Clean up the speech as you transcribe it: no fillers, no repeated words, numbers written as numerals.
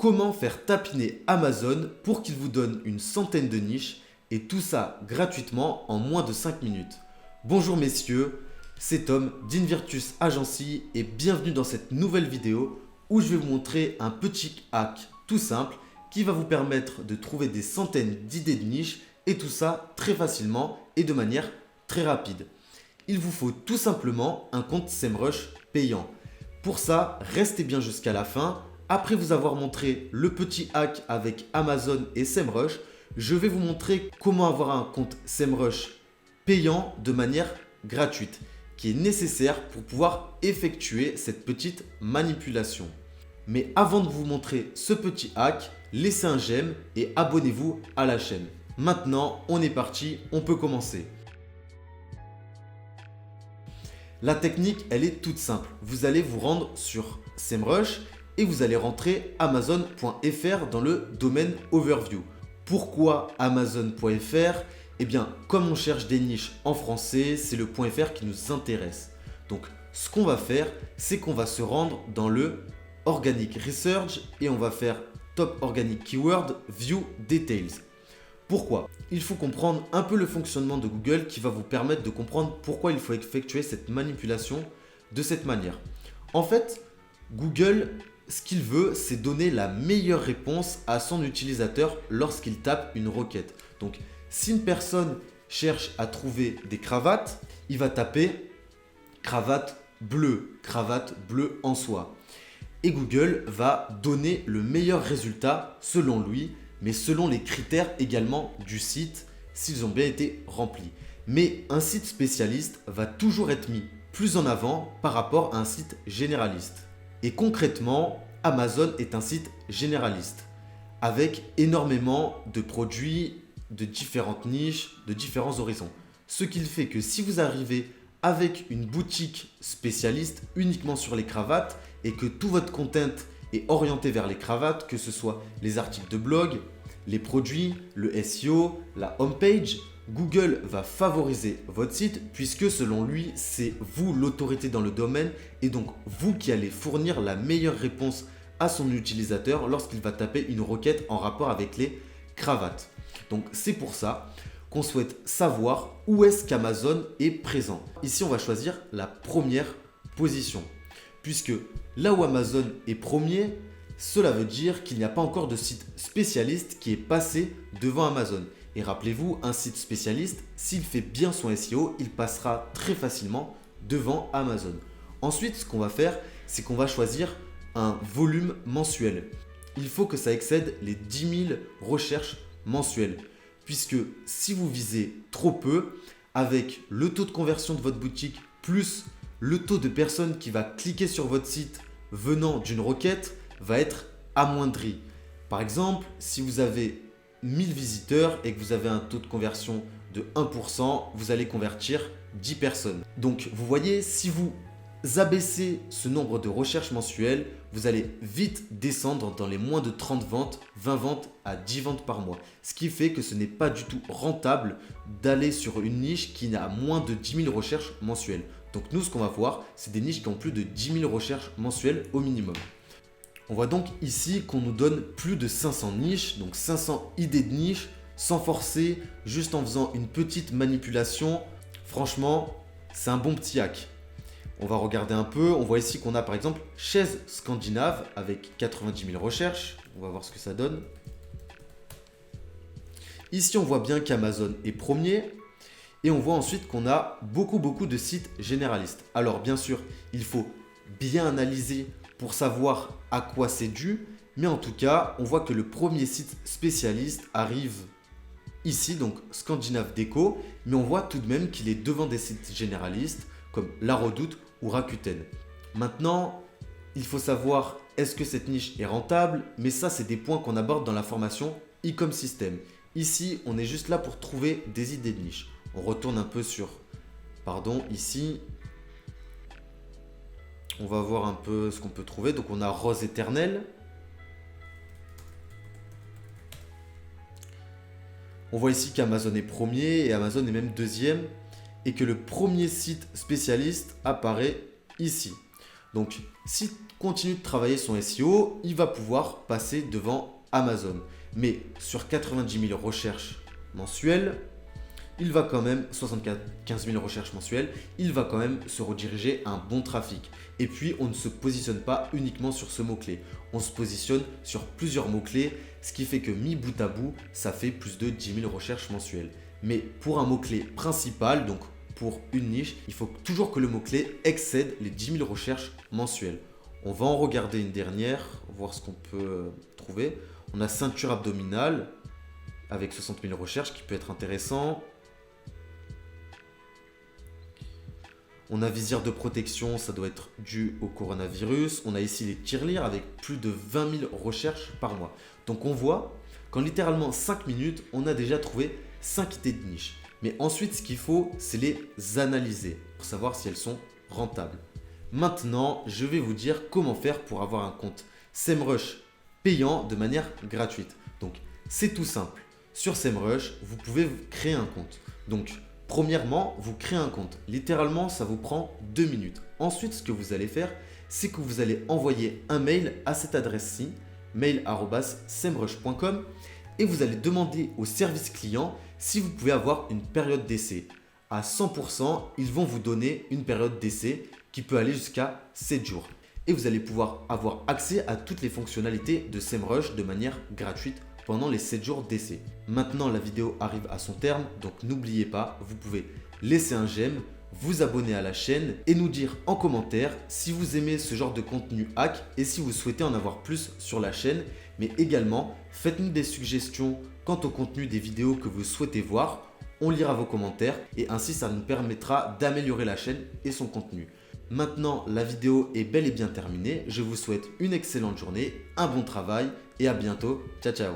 comment faire tapiner Amazon pour qu'il vous donne une centaine de niches et tout ça gratuitement en moins de 5 minutes. Bonjour messieurs, c'est Tom d'Invirtus Agency et bienvenue dans cette nouvelle vidéo où je vais vous montrer un petit hack tout simple qui va vous permettre de trouver des centaines d'idées de niches et tout ça très facilement et de manière très rapide. Il vous faut tout simplement un compte SEMrush payant. Pour ça, restez bien jusqu'à la fin. Après vous avoir montré le petit hack avec Amazon et SEMrush, je vais vous montrer comment avoir un compte SEMrush payant de manière gratuite, qui est nécessaire pour pouvoir effectuer cette petite manipulation. Mais avant de vous montrer ce petit hack, laissez un j'aime et abonnez-vous à la chaîne. Maintenant, on est parti, on peut commencer. La technique, elle est toute simple. Vous allez vous rendre sur SEMrush et vous allez rentrer amazon.fr dans le domaine overview. Pourquoi amazon.fr? Eh bien, comme on cherche des niches en français, c'est le .fr qui nous intéresse. Donc, ce qu'on va faire, c'est qu'on va se rendre dans le Organic Research et on va faire Top Organic Keyword View Details. Pourquoi? Il faut comprendre un peu le fonctionnement de Google qui va vous permettre de comprendre pourquoi il faut effectuer cette manipulation de cette manière. En fait, Google, ce qu'il veut, c'est donner la meilleure réponse à son utilisateur lorsqu'il tape une requête. Donc, si une personne cherche à trouver des cravates, il va taper cravate bleue en soie. Et Google va donner le meilleur résultat selon lui, mais selon les critères également du site, s'ils ont bien été remplis. Mais un site spécialiste va toujours être mis plus en avant par rapport à un site généraliste. Et concrètement, Amazon est un site généraliste avec énormément de produits de différentes niches, de différents horizons. Ce qui fait que si vous arrivez avec une boutique spécialiste uniquement sur les cravates et que tout votre content est orienté vers les cravates, que ce soit les articles de blog, les produits, le SEO, la homepage, Google va favoriser votre site puisque selon lui, c'est vous l'autorité dans le domaine et donc vous qui allez fournir la meilleure réponse à son utilisateur lorsqu'il va taper une requête en rapport avec les cravates. Donc c'est pour ça qu'on souhaite savoir où est-ce qu'Amazon est présent. Ici, on va choisir la première position puisque là où Amazon est premier, cela veut dire qu'il n'y a pas encore de site spécialiste qui est passé devant Amazon. Et rappelez-vous, un site spécialiste, s'il fait bien son SEO, il passera très facilement devant Amazon. Ensuite, ce qu'on va faire, c'est qu'on va choisir un volume mensuel. Il faut que ça excède les 10 000 recherches mensuelles. Puisque si vous visez trop peu, avec le taux de conversion de votre boutique plus le taux de personnes qui va cliquer sur votre site venant d'une requête va être amoindri. Par exemple, si vous avez 1000 visiteurs et que vous avez un taux de conversion de 1%, vous allez convertir 10 personnes. Donc vous voyez, si vous abaissez ce nombre de recherches mensuelles, vous allez vite descendre dans les moins de 30 ventes, 20 ventes à 10 ventes par mois. Ce qui fait que ce n'est pas du tout rentable d'aller sur une niche qui n'a moins de 10 000 recherches mensuelles. Donc nous, ce qu'on va voir, c'est des niches qui ont plus de 10 000 recherches mensuelles au minimum. On voit donc ici qu'on nous donne plus de 500 niches, donc 500 idées de niches, sans forcer, juste en faisant une petite manipulation. Franchement, c'est un bon petit hack. On va regarder un peu. On voit ici qu'on a par exemple chaise scandinave avec 90 000 recherches. On va voir ce que ça donne. Ici, on voit bien qu'Amazon est premier. Et on voit ensuite qu'on a beaucoup de sites généralistes. Alors bien sûr, il faut bien analyser pour savoir à quoi c'est dû. Mais en tout cas, on voit que le premier site spécialiste arrive ici, donc Scandinave Déco. Mais on voit tout de même qu'il est devant des sites généralistes comme La Redoute ou Rakuten. Maintenant, il faut savoir est-ce que cette niche est rentable, mais ça c'est des points qu'on aborde dans la formation e-com system. Ici, on est juste là pour trouver des idées de niche. On retourne un peu sur, ici, on va voir un peu ce qu'on peut trouver. Donc on a Rose éternelle. On voit ici qu'Amazon est premier et Amazon est même deuxième et que le premier site spécialiste apparaît ici. Donc, s'il continue de travailler son SEO, il va pouvoir passer devant Amazon. Mais sur 90 000 recherches mensuelles, il va quand même, 75 000 recherches mensuelles, il va quand même se rediriger un bon trafic. Et puis, on ne se positionne pas uniquement sur ce mot-clé. On se positionne sur plusieurs mots-clés, ce qui fait que mis bout à bout, ça fait plus de 10 000 recherches mensuelles. Mais pour un mot-clé principal, donc pour une niche, il faut toujours que le mot-clé excède les 10 000 recherches mensuelles. On va en regarder une dernière, voir ce qu'on peut trouver. On a ceinture abdominale avec 60 000 recherches qui peut être intéressant. On a visière de protection, ça doit être dû au coronavirus. On a ici les tirelires avec plus de 20 000 recherches par mois. Donc on voit qu'en littéralement 5 minutes, on a déjà trouvé 5 idées de niche. Mais ensuite, ce qu'il faut, c'est les analyser pour savoir si elles sont rentables. Maintenant, je vais vous dire comment faire pour avoir un compte SEMrush payant de manière gratuite. Donc, c'est tout simple. Sur SEMrush, vous pouvez créer un compte. Donc, premièrement, vous créez un compte. Littéralement, ça vous prend 2 minutes. Ensuite, ce que vous allez faire, c'est que vous allez envoyer un mail à cette adresse-ci, mail@semrush.com, et vous allez demander au service client si vous pouvez avoir une période d'essai. À 100%, ils vont vous donner une période d'essai qui peut aller jusqu'à 7 jours. Et vous allez pouvoir avoir accès à toutes les fonctionnalités de SEMrush de manière gratuite pendant les 7 jours d'essai. Maintenant, la vidéo arrive à son terme, donc n'oubliez pas, vous pouvez laisser un j'aime, vous abonner à la chaîne et nous dire en commentaire si vous aimez ce genre de contenu hack et si vous souhaitez en avoir plus sur la chaîne. Mais également, faites-nous des suggestions quant au contenu des vidéos que vous souhaitez voir. On lira vos commentaires et ainsi ça nous permettra d'améliorer la chaîne et son contenu. Maintenant, la vidéo est bel et bien terminée. Je vous souhaite une excellente journée, un bon travail et à bientôt. Ciao, ciao.